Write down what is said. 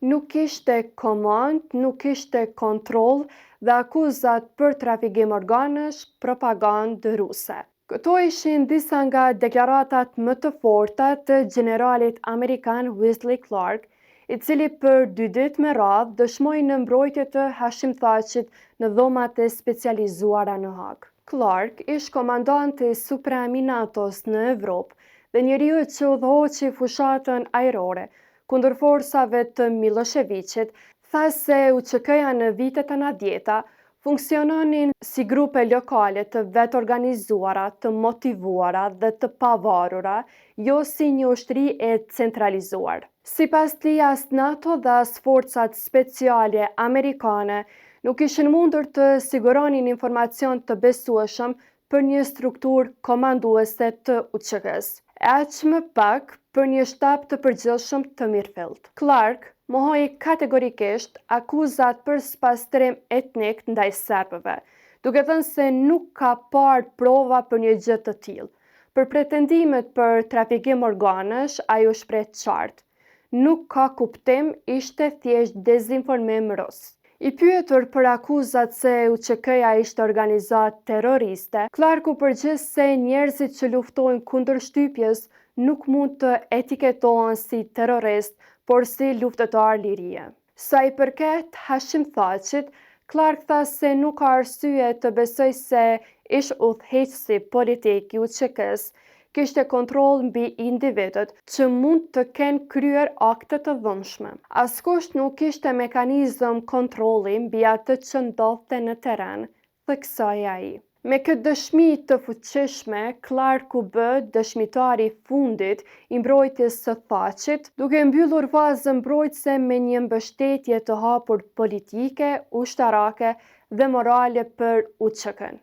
Nuk kishte komand, nuk kishte kontroll dhe akuzat për trafikim organësh, propagandë ruse. Këto ishin disa nga deklaratat më të forta të generalit amerikan Wesley Clark, i cili për 2 ditë me radhë dëshmoi në mbrojtje të Hashim Thaqit në dhomat e specializuara në Hag. Clark ish komandanti suprem i NATO-s në Evropë dhe njeriu që udhëhoqi fushatën ajrore kundër forsave të Miloševićit, tha se UÇK-ja në vitet e 90-ta funksiononin si grupe lokale të vetë organizuara, të motivuara dhe të pavarura, jo si një ushtri e centralizuar. Sipas tij, as NATO dhe as forcat speciale amerikane nuk ishin mundur të siguronin informacion të besueshëm për një strukturë komanduese të UÇK-s, e aq më pak për një shtab të përgjithshëm të mirëfillt. Clark mohoi kategorikisht akuzat për spastrim etnik ndaj serbëve, duke thënë se nuk ka parë prova për një gjë të tillë. Për pretendimet për trafikim organësh, ai u shpreh qartë: "Nuk ka kuptim, ishte thjesht dezinformim rus." I pyetur për akuzat se UÇK-ja ishte organizatë terroriste, Clark u përgjigj se njerëzit që luftojnë kundër shtypjes nuk mund të etiketohen si terrorist, por si luftëtar lirie. Sa i përket Hashim Thaqit, Clark tha se nuk ka arsye të besoj se ish udhëheqësi politik i UÇK-s kishte kontroll mbi individët që mund të kenë kryer akte të dhunshme. Askush nuk kishte mekanizëm kontrolli mbi atë që ndodhte në terren, theksoi ai. Me këtë dëshmi të fuqishme, Clark u bë dëshmitari i fundit i mbrojtjes së Thaqit, duke mbyllur fazën mbrojtëse me një mbështetje të hapur politike, ushtarake dhe morale për UÇK-n.